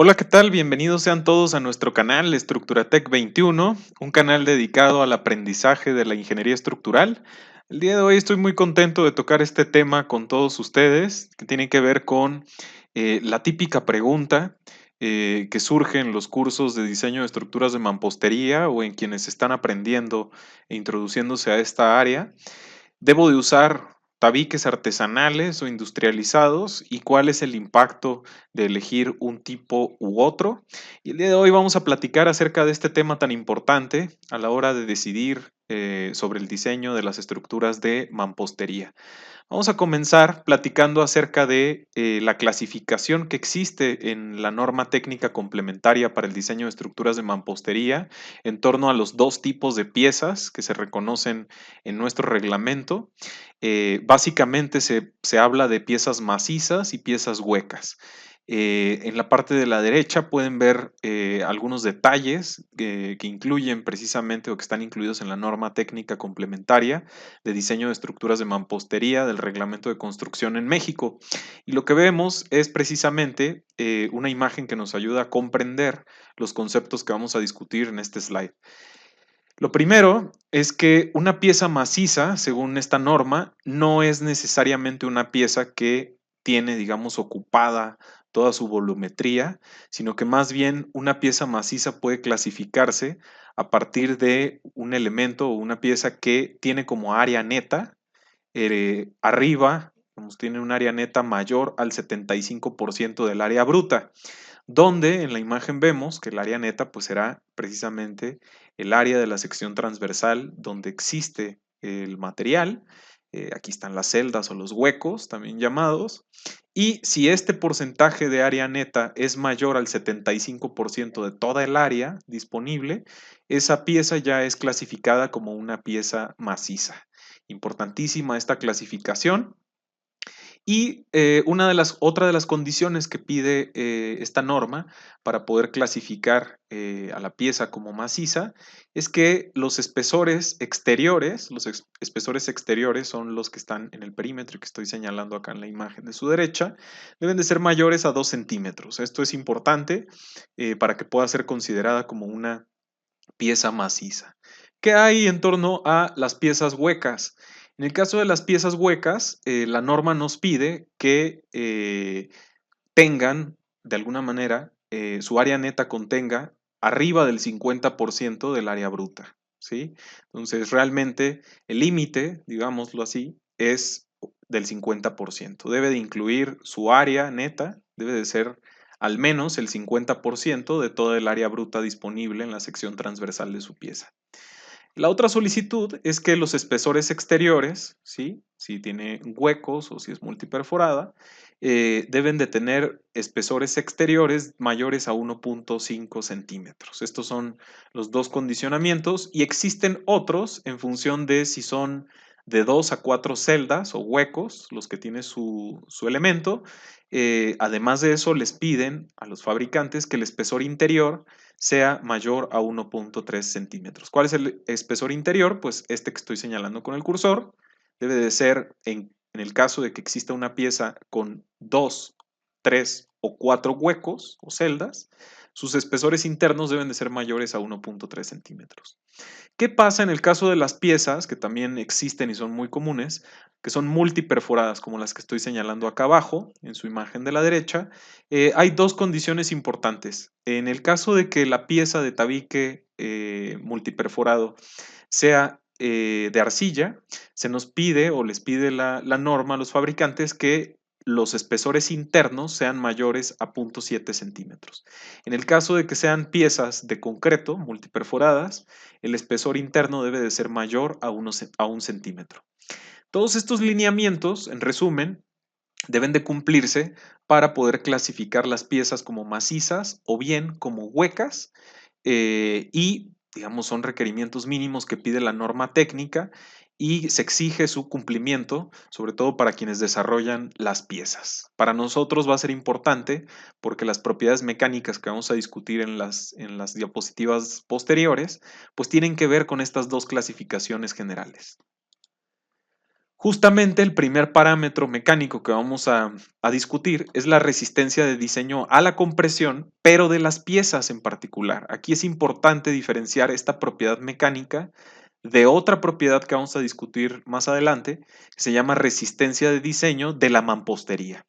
Hola, ¿qué tal? Bienvenidos sean todos a nuestro canal Estructuratec 21, un canal dedicado al aprendizaje de la ingeniería estructural. El día de hoy estoy muy contento de tocar este tema con todos ustedes, que tiene que ver con la típica pregunta que surge en los cursos de diseño de estructuras de mampostería o en quienes están aprendiendo e introduciéndose a esta área. ¿Debo de usar tabiques artesanales o industrializados? ¿Y cuál es el impacto de elegir un tipo u otro? Y el día de hoy vamos a platicar acerca de este tema tan importante a la hora de decidir sobre el diseño de las estructuras de mampostería. Vamos a comenzar platicando acerca de la clasificación que existe en la norma técnica complementaria para el diseño de estructuras de mampostería en torno a los dos tipos de piezas que se reconocen en nuestro reglamento. Básicamente se habla de piezas macizas y piezas huecas. En la parte de la derecha pueden ver algunos detalles que incluyen precisamente o que están incluidos en la norma técnica complementaria de diseño de estructuras de mampostería del Reglamento de Construcción en México. Y lo que vemos es precisamente una imagen que nos ayuda a comprender los conceptos que vamos a discutir en este slide. Lo primero es que una pieza maciza, según esta norma, no es necesariamente una pieza que tiene, digamos, ocupada toda su volumetría, sino que más bien una pieza maciza puede clasificarse a partir de un elemento o una pieza que tiene como área neta arriba, tiene un área neta mayor al 75% del área bruta, donde en la imagen vemos que el área neta pues será precisamente el área de la sección transversal donde existe el material. Aquí están las celdas o los huecos, también llamados. Y si este porcentaje de área neta es mayor al 75% de toda el área disponible, esa pieza ya es clasificada como una pieza maciza. Importantísima esta clasificación. Y otra de las condiciones que pide esta norma para poder clasificar a la pieza como maciza es que los espesores exteriores, espesores exteriores son los que están en el perímetro que estoy señalando acá en la imagen de su derecha, deben de ser mayores a 2 centímetros. Esto es importante para que pueda ser considerada como una pieza maciza. ¿Qué hay en torno a las piezas huecas? En el caso de las piezas huecas, la norma nos pide que tengan, de alguna manera, su área neta contenga arriba del 50% del área bruta, ¿sí? Entonces, realmente el límite, digámoslo así, es del 50%. Debe de incluir su área neta, debe de ser al menos el 50% de toda el área bruta disponible en la sección transversal de su pieza. La otra solicitud es que los espesores exteriores, ¿sí? Si tiene huecos o si es multiperforada, deben de tener espesores exteriores mayores a 1.5 centímetros. Estos son los dos condicionamientos y existen otros en función de si son de 2 a 4 celdas o huecos los que tiene su elemento. Además de eso, les piden a los fabricantes que el espesor interior sea mayor a 1.3 centímetros. ¿Cuál es el espesor interior? Pues este que estoy señalando con el cursor debe de ser, en el caso de que exista una pieza con 2, 3 o 4 huecos o celdas, sus espesores internos deben de ser mayores a 1.3 centímetros. ¿Qué pasa en el caso de las piezas, que también existen y son muy comunes, que son multiperforadas, como las que estoy señalando acá abajo, en su imagen de la derecha? Hay dos condiciones importantes. En el caso de que la pieza de tabique multiperforado sea de arcilla, se nos pide o les pide la norma a los fabricantes que los espesores internos sean mayores a 0.7 centímetros. En el caso de que sean piezas de concreto multiperforadas, el espesor interno debe de ser mayor a 1 centímetro. Todos estos lineamientos, en resumen, deben de cumplirse para poder clasificar las piezas como macizas o bien como huecas y, digamos, son requerimientos mínimos que pide la norma técnica y se exige su cumplimiento, sobre todo para quienes desarrollan las piezas. Para nosotros va a ser importante porque las propiedades mecánicas que vamos a discutir en las diapositivas posteriores, pues tienen que ver con estas dos clasificaciones generales. Justamente el primer parámetro mecánico que vamos a discutir es la resistencia de diseño a la compresión, pero de las piezas en particular. Aquí es importante diferenciar esta propiedad mecánica de otra propiedad que vamos a discutir más adelante, que se llama resistencia de diseño de la mampostería.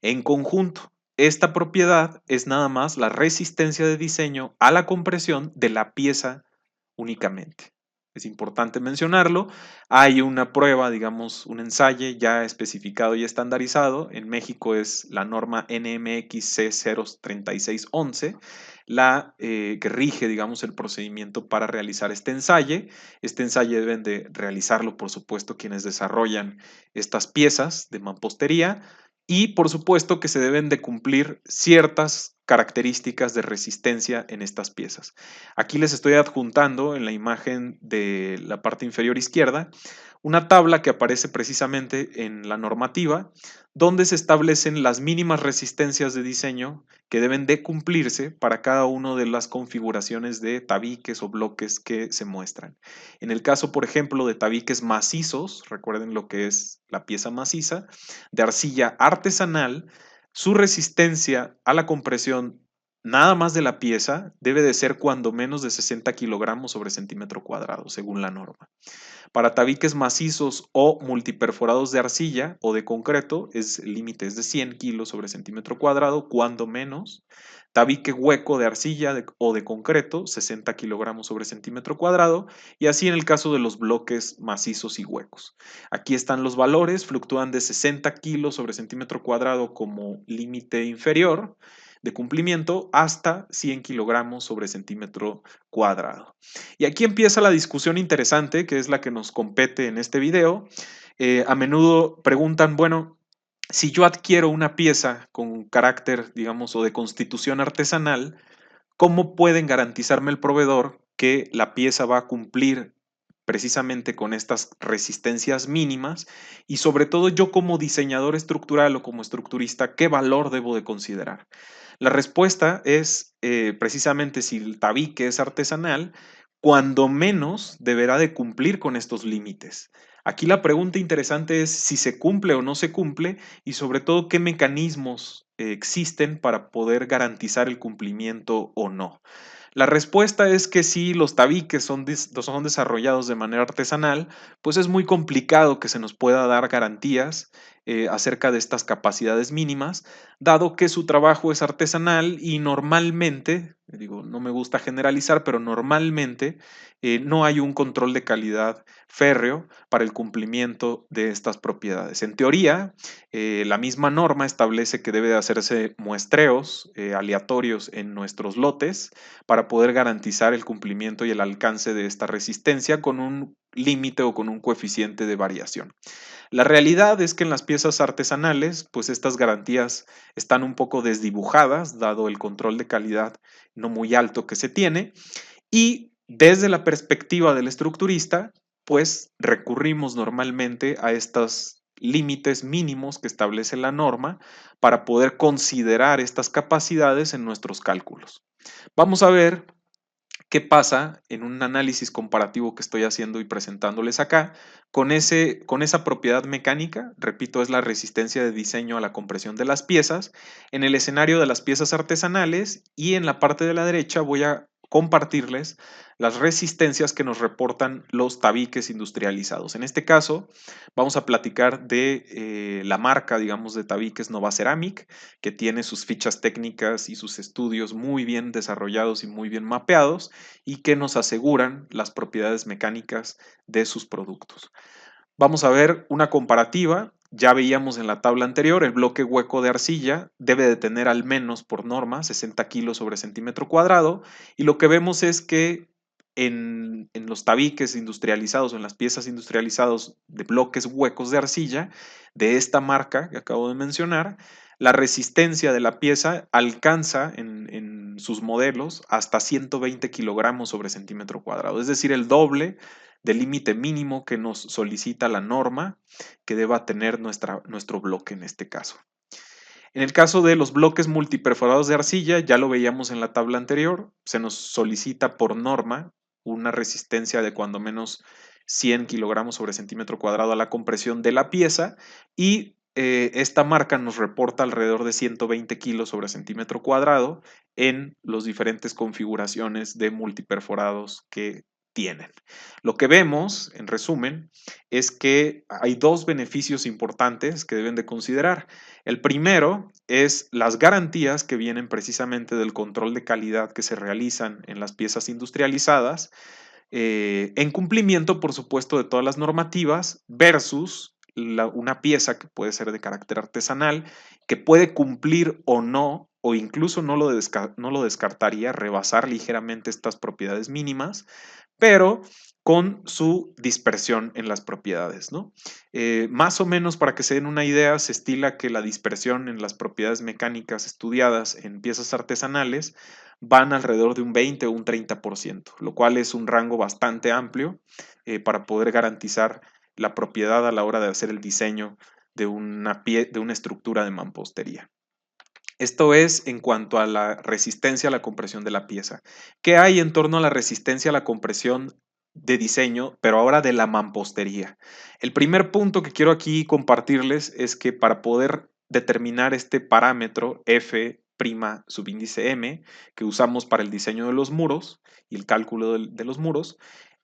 En conjunto, esta propiedad es nada más la resistencia de diseño a la compresión de la pieza únicamente. Es importante mencionarlo. Hay una prueba, digamos, un ensayo ya especificado y estandarizado. En México es la norma NMX C03611, que rige, digamos, el procedimiento para realizar este ensayo. Este ensayo deben de realizarlo, por supuesto, quienes desarrollan estas piezas de mampostería y, por supuesto, que se deben de cumplir ciertas características de resistencia en estas piezas. Aquí les estoy adjuntando en la imagen de la parte inferior izquierda una tabla que aparece precisamente en la normativa, donde se establecen las mínimas resistencias de diseño que deben de cumplirse para cada una de las configuraciones de tabiques o bloques que se muestran. En el caso, por ejemplo, de tabiques macizos, recuerden lo que es la pieza maciza, de arcilla artesanal, su resistencia a la compresión nada más de la pieza debe de ser cuando menos de 60 kilogramos sobre centímetro cuadrado, según la norma. Para tabiques macizos o multiperforados de arcilla o de concreto, el límite es de 100 kilos sobre centímetro cuadrado, cuando menos. Tabique hueco de arcilla o de concreto, 60 kilogramos sobre centímetro cuadrado, y así en el caso de los bloques macizos y huecos. Aquí están los valores, fluctúan de 60 kilos sobre centímetro cuadrado como límite inferior de cumplimiento hasta 100 kilogramos sobre centímetro cuadrado. Y aquí empieza la discusión interesante, que es la que nos compete en este video. A menudo preguntan, bueno, si yo adquiero una pieza con carácter, digamos, o de constitución artesanal, ¿cómo pueden garantizarme el proveedor que la pieza va a cumplir precisamente con estas resistencias mínimas? Y sobre todo yo como diseñador estructural o como estructurista, ¿qué valor debo de considerar? La respuesta es precisamente si el tabique es artesanal, cuando menos deberá de cumplir con estos límites. Aquí la pregunta interesante es si se cumple o no se cumple y sobre todo qué mecanismos existen para poder garantizar el cumplimiento o no. La respuesta es que si los tabiques son desarrollados de manera artesanal, pues es muy complicado que se nos pueda dar garantías acerca de estas capacidades mínimas, dado que su trabajo es artesanal y normalmente, digo, no me gusta generalizar, pero normalmente no hay un control de calidad férreo para el cumplimiento de estas propiedades. En teoría, la misma norma establece que debe de hacerse muestreos aleatorios en nuestros lotes para poder garantizar el cumplimiento y el alcance de esta resistencia con un límite o con un coeficiente de variación. La realidad es que en las piezas artesanales, pues estas garantías están un poco desdibujadas, dado el control de calidad no muy alto que se tiene, y desde la perspectiva del estructurista, pues recurrimos normalmente a estos límites mínimos que establece la norma para poder considerar estas capacidades en nuestros cálculos. Vamos a ver qué pasa en un análisis comparativo que estoy haciendo y presentándoles acá con esa propiedad mecánica, repito, es la resistencia de diseño a la compresión de las piezas, en el escenario de las piezas artesanales y en la parte de la derecha voy a compartirles las resistencias que nos reportan los tabiques industrializados. En este caso, vamos a platicar de la marca, digamos, de tabiques Nova Ceramic, que tiene sus fichas técnicas y sus estudios muy bien desarrollados y muy bien mapeados y que nos aseguran las propiedades mecánicas de sus productos. Vamos a ver una comparativa. Ya veíamos en la tabla anterior, el bloque hueco de arcilla debe de tener al menos por norma 60 kilos sobre centímetro cuadrado y lo que vemos es que en los tabiques industrializados, en las piezas industrializadas de bloques huecos de arcilla de esta marca que acabo de mencionar, la resistencia de la pieza alcanza en sus modelos hasta 120 kilogramos sobre centímetro cuadrado, es decir, el doble del límite mínimo que nos solicita la norma que deba tener nuestro bloque en este caso. En el caso de los bloques multiperforados de arcilla, ya lo veíamos en la tabla anterior, se nos solicita por norma una resistencia de cuando menos 100 kilogramos sobre centímetro cuadrado a la compresión de la pieza y esta marca nos reporta alrededor de 120 kilos sobre centímetro cuadrado en las diferentes configuraciones de multiperforados que tienen. Lo que vemos, en resumen, es que hay dos beneficios importantes que deben de considerar. El primero es las garantías que vienen precisamente del control de calidad que se realizan en las piezas industrializadas, en cumplimiento, por supuesto, de todas las normativas versus una pieza que puede ser de carácter artesanal, que puede cumplir o no, o incluso no lo descartaría, rebasar ligeramente estas propiedades mínimas, pero con su dispersión en las propiedades, ¿no? Más o menos para que se den una idea, se estila que la dispersión en las propiedades mecánicas estudiadas en piezas artesanales van alrededor de un 20 o un 30%, lo cual es un rango bastante amplio para poder garantizar la propiedad a la hora de hacer el diseño de de una estructura de mampostería. Esto es en cuanto a la resistencia a la compresión de la pieza. ¿Qué hay en torno a la resistencia a la compresión de diseño, pero ahora de la mampostería? El primer punto que quiero aquí compartirles es que para poder determinar este parámetro F' subíndice M que usamos para el diseño de los muros y el cálculo de los muros,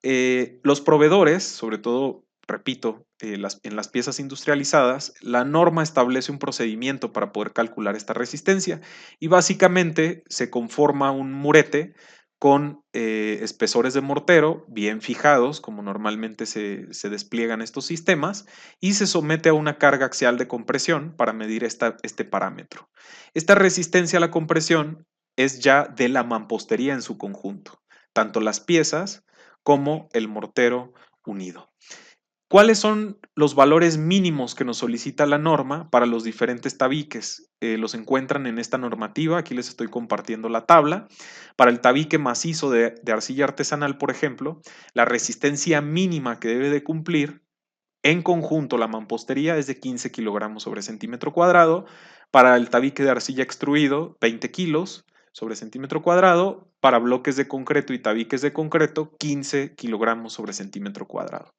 los proveedores, sobre todo repito, en las piezas industrializadas, la norma establece un procedimiento para poder calcular esta resistencia y básicamente se conforma un murete con espesores de mortero bien fijados, como normalmente se despliegan estos sistemas, y se somete a una carga axial de compresión para medir este parámetro. Esta resistencia a la compresión es ya de la mampostería en su conjunto, tanto las piezas como el mortero unido. ¿Cuáles son los valores mínimos que nos solicita la norma para los diferentes tabiques? Los encuentran en esta normativa, aquí les estoy compartiendo la tabla. Para el tabique macizo de arcilla artesanal, por ejemplo, la resistencia mínima que debe de cumplir en conjunto la mampostería es de 15 kilogramos sobre centímetro cuadrado. Para el tabique de arcilla extruido, 20 kilos sobre centímetro cuadrado. Para bloques de concreto y tabiques de concreto, 15 kilogramos sobre centímetro cuadrado.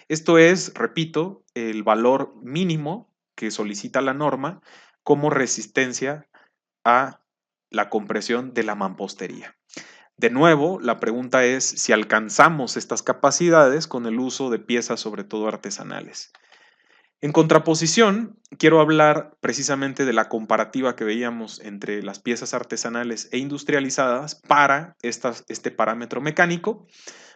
Esto es, repito, el valor mínimo que solicita la norma como resistencia a la compresión de la mampostería. De nuevo, la pregunta es si alcanzamos estas capacidades con el uso de piezas, sobre todo artesanales. En contraposición, quiero hablar precisamente de la comparativa que veíamos entre las piezas artesanales e industrializadas para este parámetro mecánico.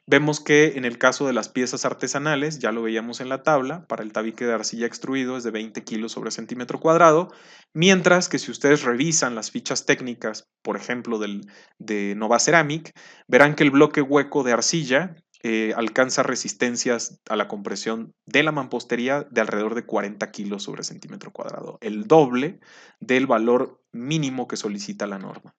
Vemos que en el caso de las piezas artesanales, ya lo veíamos en la tabla, para el tabique de arcilla extruido es de 20 kilos sobre centímetro cuadrado, mientras que si ustedes revisan las fichas técnicas, por ejemplo, de Nova Ceramic, verán que el bloque hueco de arcilla alcanza resistencias a la compresión de la mampostería de alrededor de 40 kilos sobre centímetro cuadrado, el doble del valor mínimo que solicita la norma.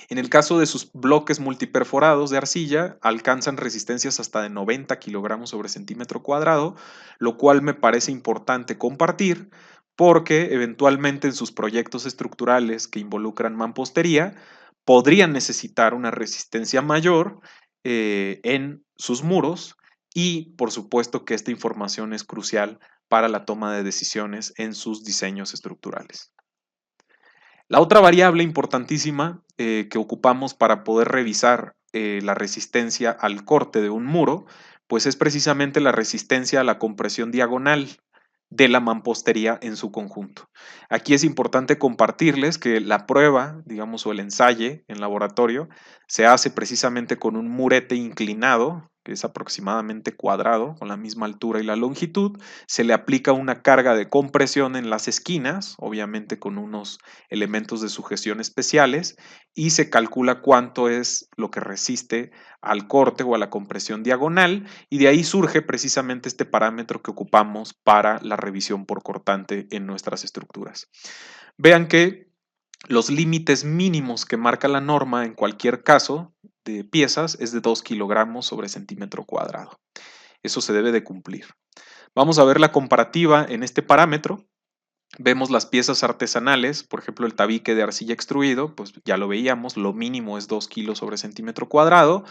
En el caso de sus bloques multiperforados de arcilla, alcanzan resistencias hasta de 90 kilogramos sobre centímetro cuadrado, lo cual me parece importante compartir porque eventualmente en sus proyectos estructurales que involucran mampostería podrían necesitar una resistencia mayor en sus muros y por supuesto que esta información es crucial para la toma de decisiones en sus diseños estructurales. La otra variable importantísima que ocupamos para poder revisar la resistencia al corte de un muro, pues es precisamente la resistencia a la compresión diagonal de la mampostería en su conjunto. Aquí es importante compartirles que la prueba, digamos, o el ensayo en laboratorio se hace precisamente con un murete inclinado, que es aproximadamente cuadrado, con la misma altura y la longitud. Se le aplica una carga de compresión en las esquinas, obviamente con unos elementos de sujeción especiales, y se calcula cuánto es lo que resiste al corte o a la compresión diagonal, y de ahí surge precisamente este parámetro que ocupamos para la revisión por cortante en nuestras estructuras. Vean que los límites mínimos que marca la norma en cualquier caso de piezas es de 2 kilogramos sobre centímetro cuadrado. Eso se debe de cumplir. Vamos a ver la comparativa en este parámetro. Vemos las piezas artesanales, por ejemplo, el tabique de arcilla extruido, pues ya lo veíamos, lo mínimo es 2 kilos sobre centímetro cuadrado.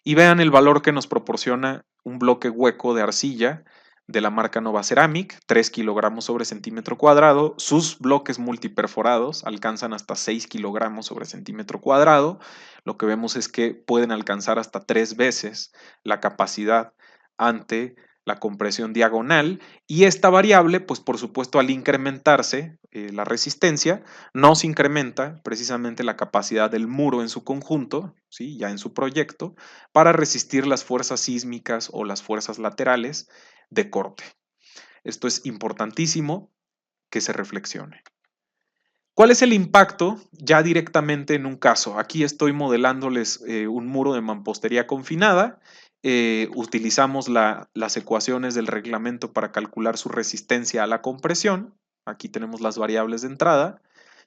Y vean el valor que nos proporciona un bloque hueco de arcilla de la marca Nova Ceramic, 3 kilogramos sobre centímetro cuadrado. Sus bloques multiperforados alcanzan hasta 6 kilogramos sobre centímetro cuadrado. Lo que vemos es que pueden alcanzar hasta 3 veces la capacidad ante la compresión diagonal, y esta variable, pues por supuesto, al incrementarse la resistencia, nos incrementa precisamente la capacidad del muro en su conjunto, ¿sí? Ya en su proyecto, para resistir las fuerzas sísmicas o las fuerzas laterales de corte. Esto es importantísimo que se reflexione. ¿Cuál es el impacto ya directamente en un caso? Aquí estoy modelándoles un muro de mampostería confinada. Utilizamos las ecuaciones del reglamento para calcular su resistencia a la compresión. Aquí tenemos las variables de entrada.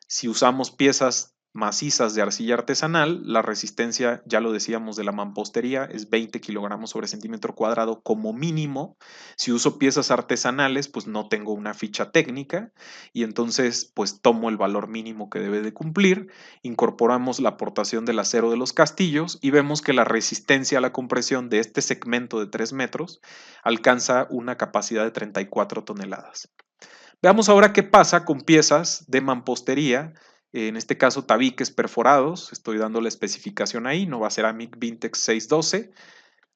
Si usamos piezas macizas de arcilla artesanal, la resistencia, ya lo decíamos, de la mampostería es 20 kilogramos sobre centímetro cuadrado como mínimo. Si uso piezas artesanales, pues no tengo una ficha técnica y entonces pues tomo el valor mínimo que debe de cumplir, incorporamos la aportación del acero de los castillos y vemos que la resistencia a la compresión de este segmento de 3 metros alcanza una capacidad de 34 toneladas. Veamos ahora qué pasa con piezas de mampostería, en este caso tabiques perforados, estoy dando la especificación ahí, Nova Ceramic Vintex 612.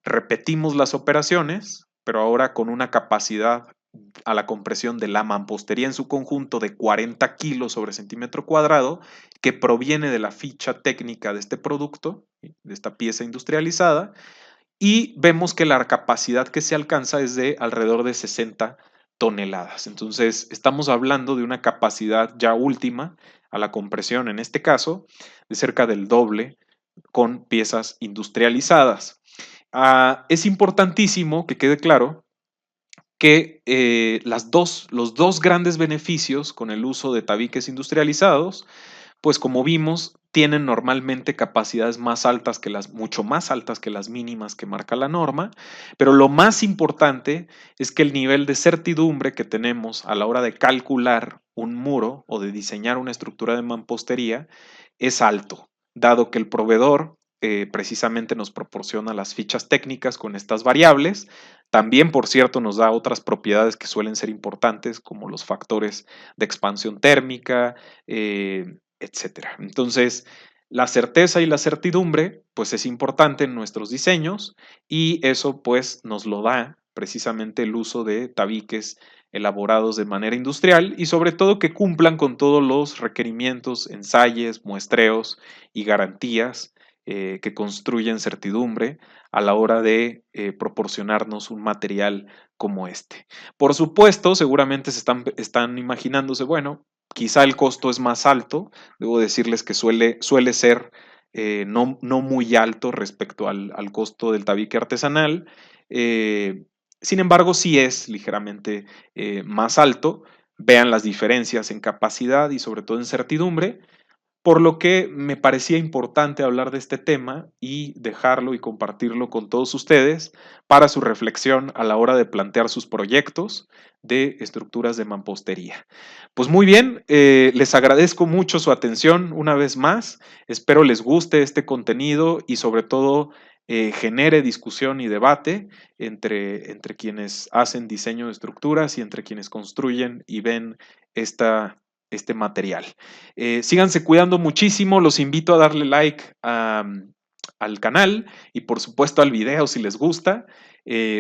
Repetimos las operaciones, pero ahora con una capacidad a la compresión de la mampostería en su conjunto de 40 kilos sobre centímetro cuadrado, que proviene de la ficha técnica de este producto, de esta pieza industrializada, y vemos que la capacidad que se alcanza es de alrededor de 60 toneladas. Entonces, estamos hablando de una capacidad ya última a la compresión, en este caso, de cerca del doble con piezas industrializadas. Es importantísimo que quede claro que los dos grandes beneficios con el uso de tabiques industrializados, pues como vimos, tienen normalmente capacidades más altas que mucho más altas que las mínimas que marca la norma, pero lo más importante es que el nivel de certidumbre que tenemos a la hora de calcular un muro o de diseñar una estructura de mampostería es alto, dado que el proveedor precisamente nos proporciona las fichas técnicas con estas variables. También, por cierto, nos da otras propiedades que suelen ser importantes, como los factores de expansión térmica, etcétera. Entonces, la certeza y la certidumbre, pues es importante en nuestros diseños y eso pues nos lo da precisamente el uso de tabiques elaborados de manera industrial y sobre todo que cumplan con todos los requerimientos, ensayes, muestreos y garantías que construyen certidumbre a la hora de proporcionarnos un material como este. Por supuesto, seguramente están imaginándose, bueno, quizá el costo es más alto, debo decirles que suele ser no muy alto respecto al costo del tabique artesanal. Sin embargo, sí es ligeramente más alto. Vean las diferencias en capacidad y sobre todo en certidumbre, por lo que me parecía importante hablar de este tema y dejarlo y compartirlo con todos ustedes para su reflexión a la hora de plantear sus proyectos de estructuras de mampostería. Pues muy bien, les agradezco mucho su atención una vez más. Espero les guste este contenido y sobre todo genere discusión y debate entre quienes hacen diseño de estructuras y entre quienes construyen y ven este material. Síganse cuidando muchísimo, los invito a darle like al canal y por supuesto al video si les gusta.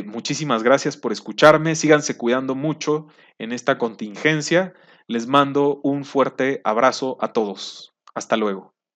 Muchísimas gracias por escucharme, síganse cuidando mucho en esta contingencia. Les mando un fuerte abrazo a todos. Hasta luego.